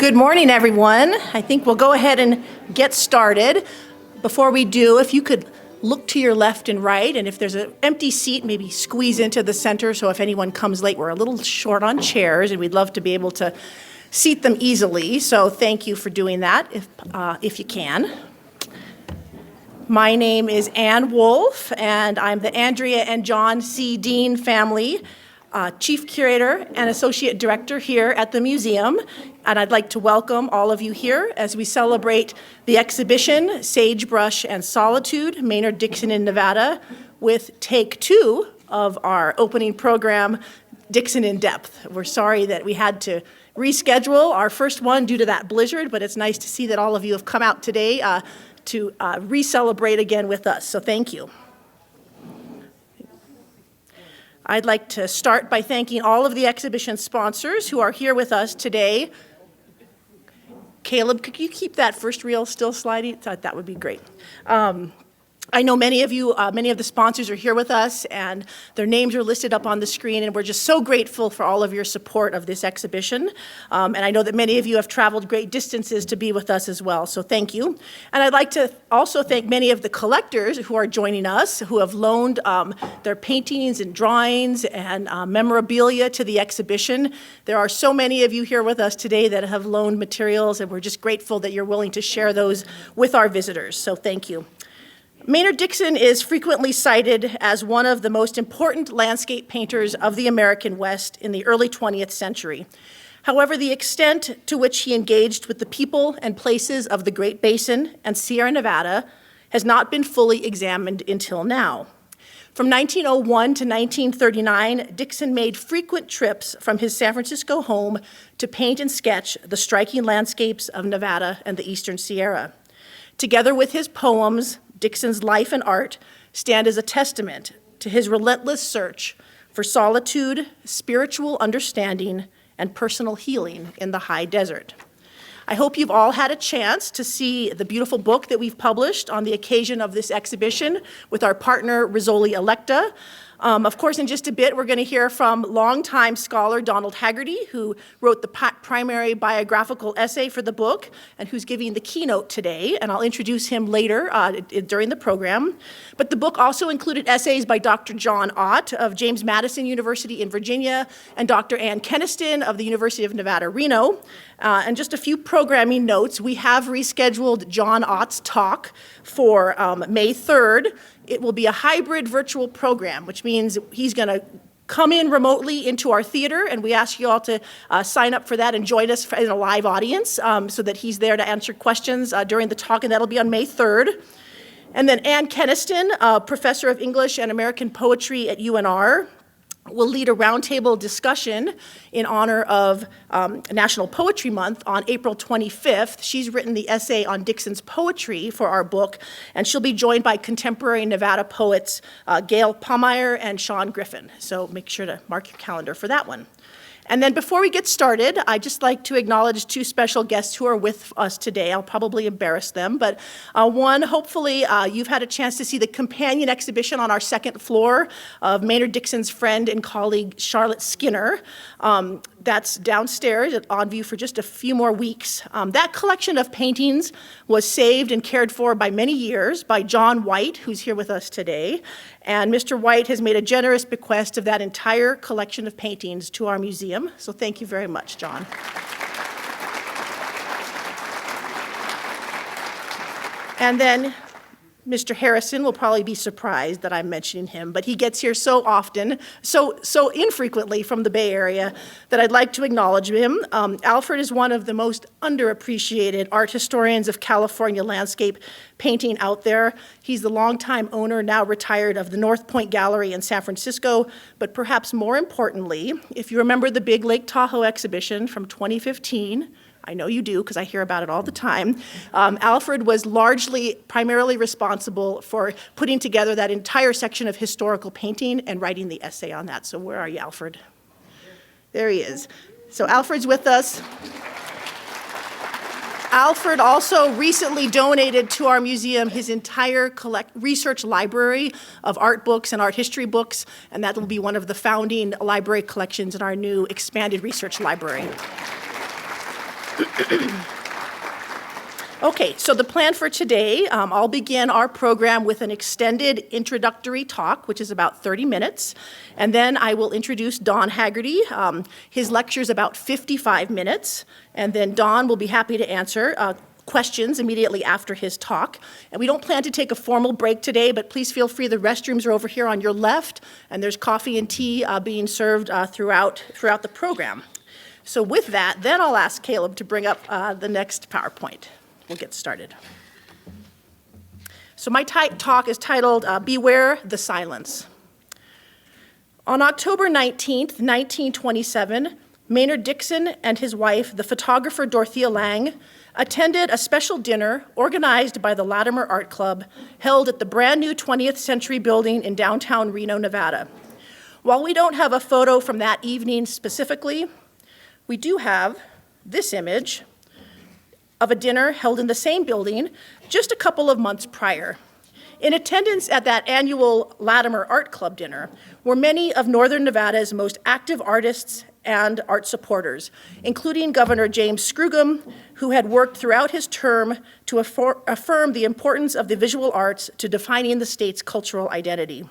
Good morning, everyone. I think we'll go ahead and get started. Before we do, if you could look to your left and right, and if there's an empty seat, maybe squeeze into the center, so if anyone comes late, we're a little short on chairs, and we'd love to be able to seat them easily, so thank you for doing that, if you can. My name is Ann Wolfe, and I'm the Andrea and John C. Deane family Chief Curator and Associate Director here at the museum, and I'd like to welcome all of you here as we celebrate the exhibition, Sagebrush and Solitude, Maynard Dixon in Nevada, with take 2 of our opening program, Dixon in Depth. We're sorry that we had to reschedule our first one due to that blizzard, but it's nice to see that all of you have come out today to re-celebrate again with us, so thank you. I'd like to start by thanking all of the exhibition sponsors who are here with us today. Caleb, could you keep that first reel still sliding? That would be great. I know many of you, many of the sponsors are here with us, and their names are listed up on the screen, and we're just so grateful for all of your support of this exhibition. And I know that many of you have traveled great distances to be with us as well, so thank you. And I'd like to also thank many of the collectors who are joining us, who have loaned their paintings and drawings and memorabilia to the exhibition. There are so many of you here with us today that have loaned materials, and we're just grateful that you're willing to share those with our visitors, so thank you. Maynard Dixon is frequently cited as one of the most important landscape painters of the American West in the early 20th century. However, the extent to which he engaged with the people and places of the Great Basin and Sierra Nevada has not been fully examined until now. From 1901 to 1939, Dixon made frequent trips from his San Francisco home to paint and sketch the striking landscapes of Nevada and the Eastern Sierra. Together with his poems, Dixon's life and art stand as a testament to his relentless search for solitude, spiritual understanding, and personal healing in the high desert. I hope you've all had a chance to see the beautiful book that we've published on the occasion of this exhibition with our partner, Rizzoli Electa. Of course, in just a bit, we're going to hear from longtime scholar Donald Hagerty, who wrote the primary biographical essay for the book and who's giving the keynote today, and I'll introduce him later during the program. But the book also included essays by Dr. John Ott of James Madison University in Virginia and Dr. Ann Keniston of the University of Nevada, Reno. And just a few programming notes. We have rescheduled John Ott's talk for May 3rd. It will be a hybrid virtual program, which means he's going to come in remotely into our theater, and we ask you all to sign up for that and join us in a live audience so that he's there to answer questions during the talk, and that'll be on May 3rd. And then Ann Keniston, professor of English and American poetry at UNR, will lead a roundtable discussion in honor of National Poetry Month on April 25th. She's written the essay on Dixon's poetry for our book, and she'll be joined by contemporary Nevada poets Gail Palmeyer and Sean Griffin. So make sure to mark your calendar for that one. And then before we get started, I'd just like to acknowledge 2 special guests who are with us today. I'll probably embarrass them, but one, hopefully you've had a chance to see the companion exhibition on our 2nd floor of Maynard Dixon's friend and colleague Charlotte Skinner. That's downstairs on view for just a few more weeks. That collection of paintings was saved and cared for by many years by John White, who's here with us today. And Mr. White has made a generous bequest of that entire collection of paintings to our museum. So thank you very much, John. And then Mr. Harrison will probably be surprised that I'm mentioning him, but he gets here so often, so infrequently from the Bay Area that I'd like to acknowledge him. Alfred is one of the most underappreciated art historians of California landscape painting out there. He's the longtime owner, now retired, of the North Point Gallery in San Francisco, but perhaps more importantly, if you remember the big Lake Tahoe exhibition from 2015, I know you do because I hear about it all the time. Alfred was primarily responsible for putting together that entire section of historical painting and writing the essay on that. So where are you, Alfred? There he is. So Alfred's with us. Alfred also recently donated to our museum his entire research library of art books and art history books, and that will be one of the founding library collections in our new expanded research library. Okay, so the plan for today, I'll begin our program with an extended introductory talk, which is about 30 minutes, and then I will introduce Don Hagerty. His lecture is about 55 minutes, and then Don will be happy to answer questions immediately after his talk. And we don't plan to take a formal break today, but please feel free. The restrooms are over here on your left, and there's coffee and tea being served throughout the program. So with that, then I'll ask Caleb to bring up the next PowerPoint. We'll get started. So my talk is titled, Beware the Silence. On October 19th, 1927, Maynard Dixon and his wife, the photographer Dorothea Lange, attended a special dinner organized by the Latimer Art Club held at the brand new 20th Century building in downtown Reno, Nevada. While we don't have a photo from that evening specifically, we do have this image of a dinner held in the same building just a couple of months prior. In attendance at that annual Latimer Art Club dinner were many of Northern Nevada's most active artists and art supporters, including Governor James Scrugum, who had worked throughout his term to affirm the importance of the visual arts to defining the state's cultural identity.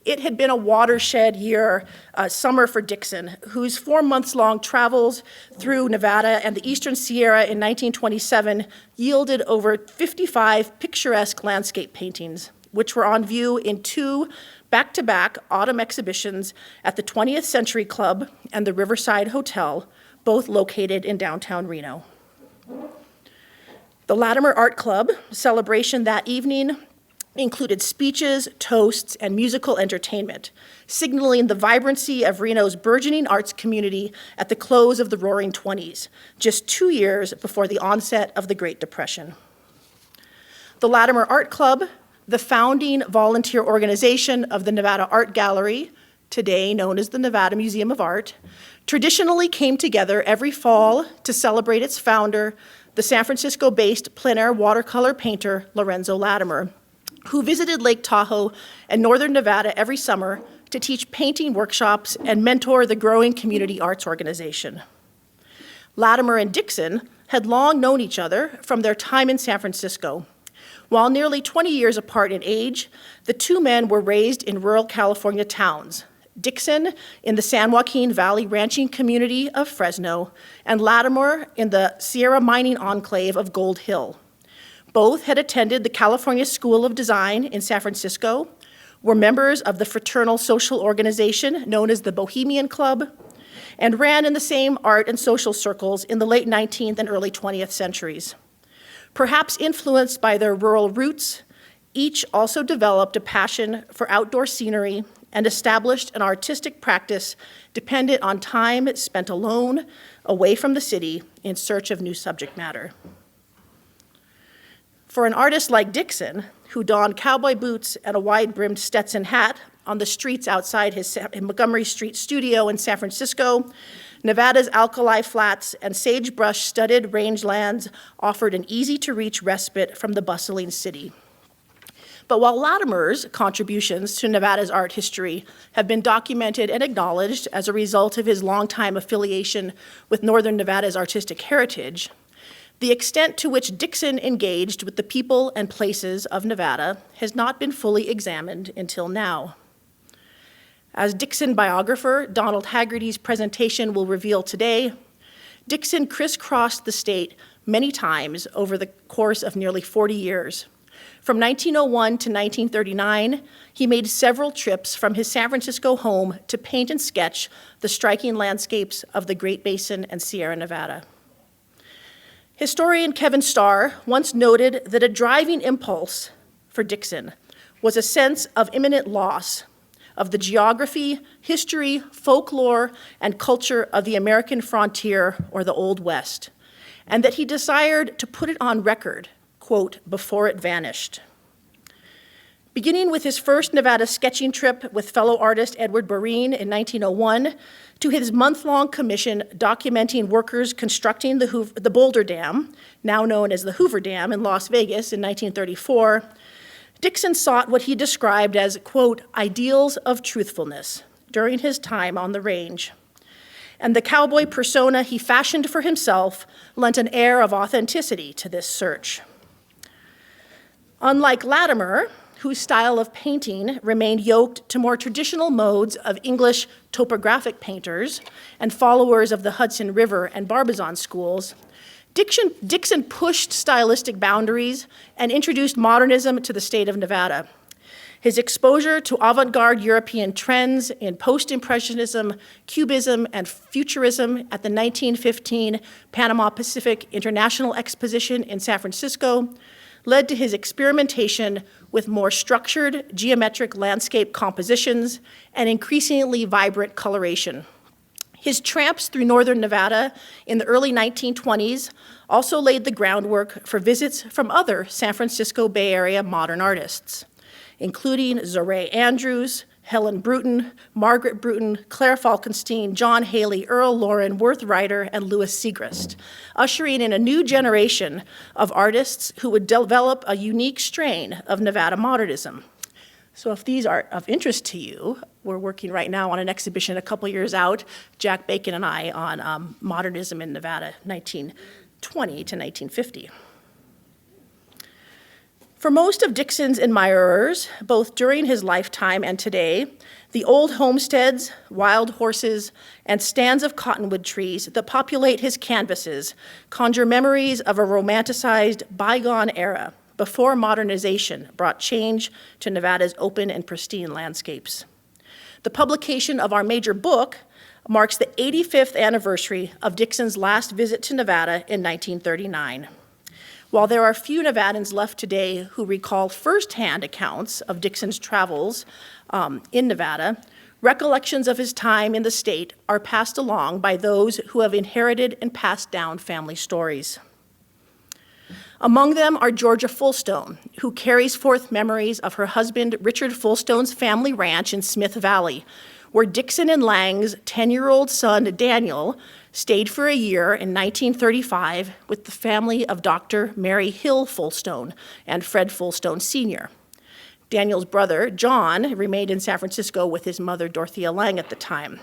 It had been a watershed year, summer for Dixon, whose 4 months-long travels through Nevada and the Eastern Sierra in 1927 yielded over 55 picturesque landscape paintings, which were on view in 2 back-to-back autumn exhibitions at the 20th Century Club and the Riverside Hotel, both located in downtown Reno. The Latimer Art Club celebration that evening included speeches, toasts, and musical entertainment, signaling the vibrancy of Reno's burgeoning arts community at the close of the Roaring '20s, just 2 years before the onset of the Great Depression. The Latimer Art Club, the founding volunteer organization of the Nevada Art Gallery, today known as the Nevada Museum of Art, traditionally came together every fall to celebrate its founder, the San Francisco-based plein air watercolor painter Lorenzo Latimer, who visited Lake Tahoe and northern Nevada every summer to teach painting workshops and mentor the growing community arts organization. Latimer and Dixon had long known each other from their time in San Francisco. While nearly 20 years apart in age, the two men were raised in rural California towns, Dixon in the San Joaquin Valley ranching community of Fresno, and Latimer in the Sierra mining enclave of Gold Hill. Both had attended the California School of Design in San Francisco, were members of the fraternal social organization known as the Bohemian Club, and ran in the same art and social circles in the late 19th and early 20th centuries. Perhaps influenced by their rural roots, each also developed a passion for outdoor scenery and established an artistic practice dependent on time spent alone, away from the city, in search of new subject matter. For an artist like Dixon, who donned cowboy boots and a wide-brimmed Stetson hat on the streets outside his Montgomery Street studio in San Francisco, Nevada's alkali flats and sagebrush-studded rangelands offered an easy-to-reach respite from the bustling city. But while Latimer's contributions to Nevada's art history have been documented and acknowledged as a result of his longtime affiliation with Northern Nevada's artistic heritage, the extent to which Dixon engaged with the people and places of Nevada has not been fully examined until now. As Dixon biographer Donald Hagerty's presentation will reveal today, Dixon crisscrossed the state many times over the course of nearly 40 years. From 1901 to 1939, he made several trips from his San Francisco home to paint and sketch the striking landscapes of the Great Basin and Sierra Nevada. Historian Kevin Starr once noted that a driving impulse for Dixon was a sense of imminent loss of the geography, history, folklore, and culture of the American frontier or the Old West, and that he desired to put it on record, quote, before it vanished. Beginning with his first Nevada sketching trip with fellow artist Edward Barine in 1901, to his month-long commission documenting workers constructing the Boulder Dam, now known as the Hoover Dam in Las Vegas in 1934, Dixon sought what he described as, quote, ideals of truthfulness during his time on the range. And the cowboy persona he fashioned for himself lent an air of authenticity to this search. Unlike Latimer, whose style of painting remained yoked to more traditional modes of English topographic painters and followers of the Hudson River and Barbizon schools, Dixon pushed stylistic boundaries and introduced modernism to the state of Nevada. His exposure to avant-garde European trends in post-impressionism, cubism, and futurism at the 1915 Panama Pacific International Exposition in San Francisco led to his experimentation with more structured geometric landscape compositions and increasingly vibrant coloration. His tramps through northern Nevada in the early 1920s also laid the groundwork for visits from other San Francisco Bay Area modern artists, including Zorae Andrews, Helen Bruton, Margaret Bruton, Claire Falkenstein, John Haley, Earl Lauren, Worth Ryder, and Louis Segrist, ushering in a new generation of artists who would develop a unique strain of Nevada modernism. So if these are of interest to you, we're working right now on an exhibition a couple years out, Jack Bacon and I, on modernism in Nevada, 1920 to 1950. For most of Dixon's admirers, both during his lifetime and today, the old homesteads, wild horses, and stands of cottonwood trees that populate his canvases conjure memories of a romanticized bygone era before modernization brought change to Nevada's open and pristine landscapes. The publication of our major book marks the 85th anniversary of Dixon's last visit to Nevada in 1939. While there are few Nevadans left today who recall firsthand accounts of Dixon's travels in Nevada, recollections of his time in the state are passed along by those who have inherited and passed down family stories. Among them are Georgia Fullstone, who carries forth memories of her husband Richard Fullstone's family ranch in Smith Valley, where Dixon and Lang's 10-year-old son Daniel stayed for a year in 1935 with the family of Dr. Mary Hill Fullstone and Fred Fullstone Sr. Daniel's brother, John, remained in San Francisco with his mother, Dorothea Lang, at the time.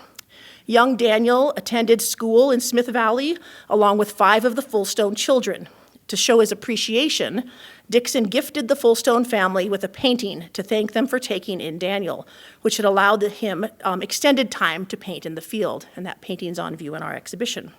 Young Daniel attended school in Smith Valley along with 5 of the Fullstone children. To show his appreciation, Dixon gifted the Fullstone family with a painting to thank them for taking in Daniel, which had allowed him extended time to paint in the field, and that painting's on view in our exhibition.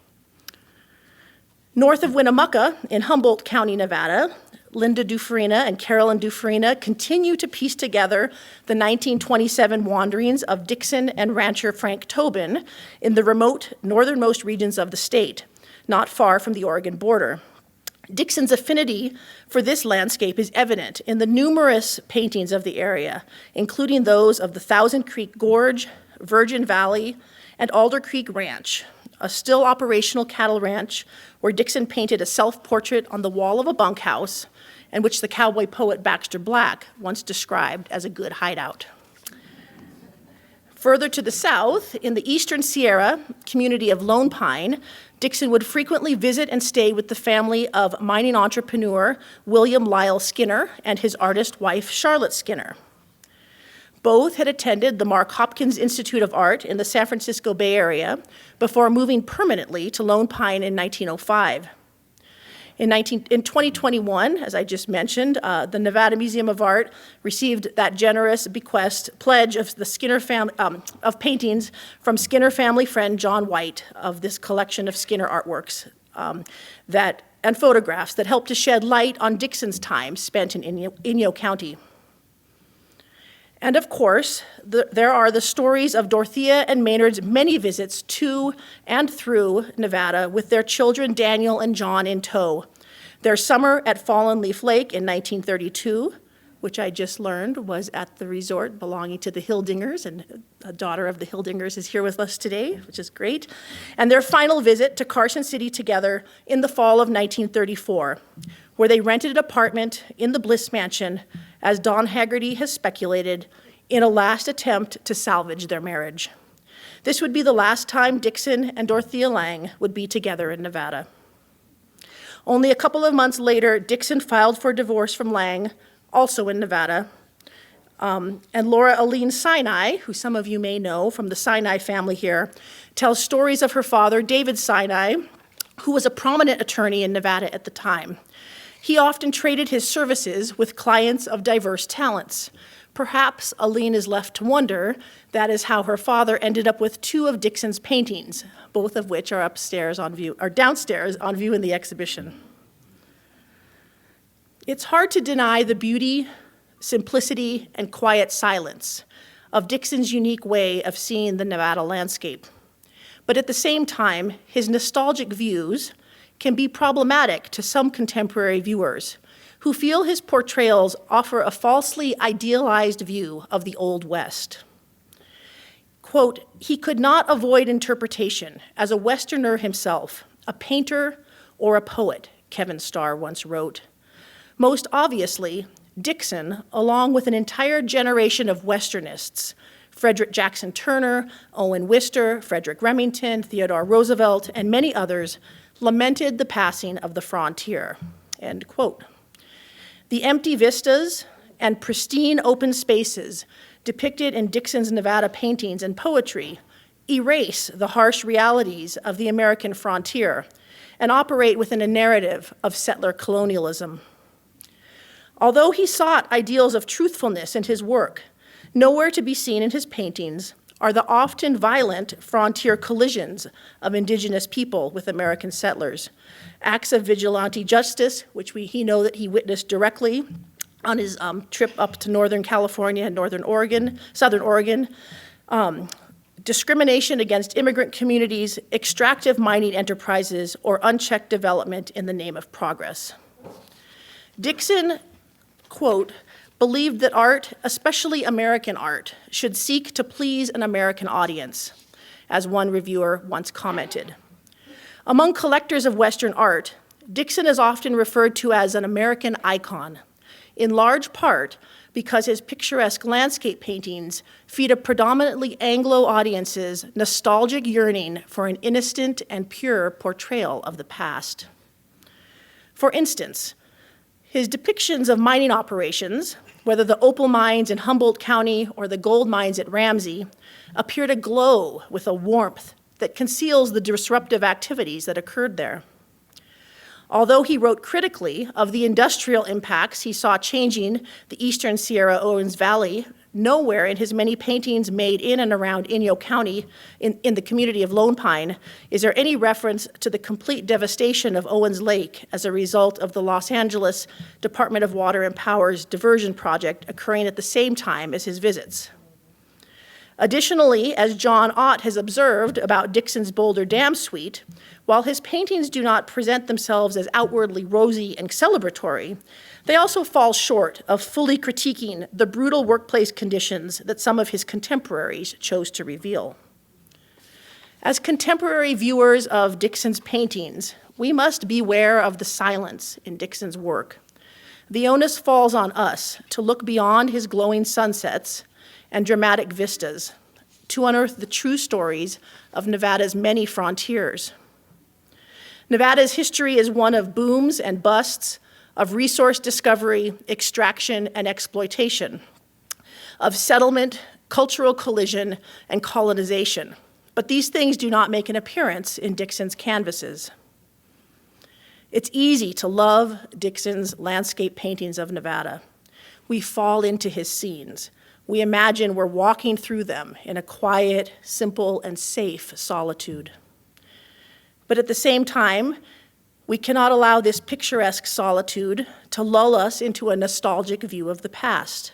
North of Winnemucca, in Humboldt County, Nevada, Linda Dufresne and Carolyn Dufresne continue to piece together the 1927 wanderings of Dixon and rancher Frank Tobin in the remote northernmost regions of the state, not far from the Oregon border. Dixon's affinity for this landscape is evident in the numerous paintings of the area, including those of the Thousand Creek Gorge, Virgin Valley, and Alder Creek Ranch, a still operational cattle ranch where Dixon painted a self-portrait on the wall of a bunkhouse, and which the cowboy poet Baxter Black once described as a good hideout. Further to the south, in the eastern Sierra community of Lone Pine, Dixon would frequently visit and stay with the family of mining entrepreneur William Lyle Skinner and his artist wife Charlotte Skinner. Both had attended the Mark Hopkins Institute of Art in the San Francisco Bay Area before moving permanently to Lone Pine in 1905. In 2021, as I just mentioned, the Nevada Museum of Art received that generous pledge of the Skinner family of paintings from Skinner family friend John White of this collection of Skinner artworks and photographs that helped to shed light on Dixon's time spent in Inyo County. And of course, there are the stories of Dorothea and Maynard's many visits to and through Nevada with their children Daniel and John in tow. Their summer at Fallen Leaf Lake in 1932, which I just learned was at the resort belonging to the Hildingers, and a daughter of the Hildingers is here with us today, which is great. And their final visit to Carson City together in the fall of 1934, where they rented an apartment in the Bliss Mansion, as Don Hagerty has speculated, in a last attempt to salvage their marriage. This would be the last time Dixon and Dorothea Lang would be together in Nevada. Only a couple of months later, Dixon filed for divorce from Lang, also in Nevada. And Laura Aline Sinai, who some of you may know from the Sinai family here, tells stories of her father, David Sinai, who was a prominent attorney in Nevada at the time. He often traded his services with clients of diverse talents, perhaps Aline is left to wonder that is how her father ended up with two of Dixon's paintings, both of which are downstairs on view in the exhibition. It's hard to deny the beauty, simplicity, and quiet silence of Dixon's unique way of seeing the Nevada landscape. But at the same time, his nostalgic views can be problematic to some contemporary viewers who feel his portrayals offer a falsely idealized view of the Old West. Quote, "He could not avoid interpretation as a Westerner himself, a painter or a poet," Kevin Starr once wrote. Most obviously, Dixon, along with an entire generation of Westernists, Frederick Jackson Turner, Owen Wister, Frederick Remington, Theodore Roosevelt, and many others, lamented the passing of the frontier, end quote. The empty vistas and pristine open spaces depicted in Dixon's Nevada paintings and poetry erase the harsh realities of the American frontier and operate within a narrative of settler colonialism. Although he sought ideals of truthfulness in his work, nowhere to be seen in his paintings are the often violent frontier collisions of Indigenous people with American settlers, acts of vigilante justice, which he witnessed directly on his trip up to Northern California and Southern Oregon, discrimination against immigrant communities, extractive mining enterprises, or unchecked development in the name of progress. Dixon, quote, believed that art, especially American art, should seek to please an American audience, as one reviewer once commented. Among collectors of Western art, Dixon is often referred to as an American icon, in large part because his picturesque landscape paintings feed a predominantly Anglo audience's nostalgic yearning for an innocent and pure portrayal of the past. For instance, his depictions of mining operations, whether the opal mines in Humboldt County or the gold mines at Ramsey, appear to glow with a warmth that conceals the disruptive activities that occurred there. Although he wrote critically of the industrial impacts he saw changing the eastern Sierra Owens Valley, nowhere in his many paintings made in and around Inyo County in the community of Lone Pine is there any reference to the complete devastation of Owens Lake as a result of the Los Angeles Department of Water and Power's diversion project occurring at the same time as his visits. Additionally, as John Ott has observed about Dixon's Boulder Dam suite, while his paintings do not present themselves as outwardly rosy and celebratory, they also fall short of fully critiquing the brutal workplace conditions that some of his contemporaries chose to reveal. As contemporary viewers of Dixon's paintings, we must beware of the silence in Dixon's work. The onus falls on us to look beyond his glowing sunsets and dramatic vistas to unearth the true stories of Nevada's many frontiers. Nevada's history is one of booms and busts, of resource discovery, extraction, and exploitation, of settlement, cultural collision, and colonization. But these things do not make an appearance in Dixon's canvases. It's easy to love Dixon's landscape paintings of Nevada. We fall into his scenes. We imagine we're walking through them in a quiet, simple, and safe solitude. But at the same time, we cannot allow this picturesque solitude to lull us into a nostalgic view of the past.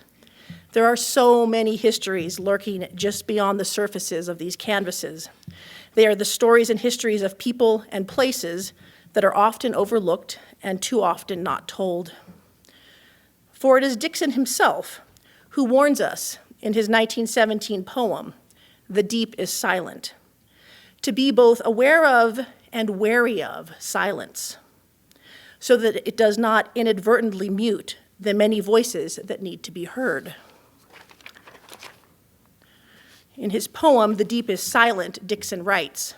There are so many histories lurking just beyond the surfaces of these canvases. They are the stories and histories of people and places that are often overlooked and too often not told. For it is Dixon himself who warns us in his 1917 poem, "The Deep is Silent," to be both aware of and wary of silence, so that it does not inadvertently mute the many voices that need to be heard. In his poem, "The Deep is Silent," Dixon writes,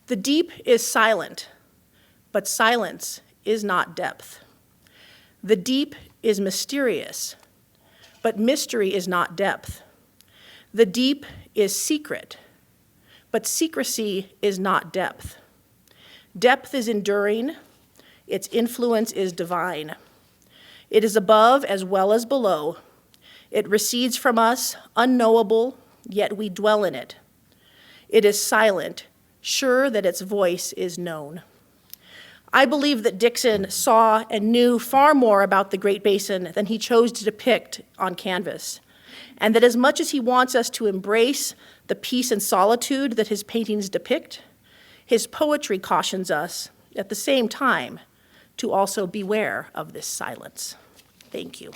"The deep is silent, but silence is not depth. The deep is mysterious, but mystery is not depth. The deep is secret, but secrecy is not depth. Depth is enduring, its influence is divine. It is above as well as below. It recedes from us, unknowable, yet we dwell in it. It is silent, sure that its voice is known. I believe that Dixon saw and knew far more about the Great Basin than he chose to depict on canvas, and that as much as he wants us to embrace the peace and solitude that his paintings depict, his poetry cautions us, at the same time, to also beware of this silence. Thank you.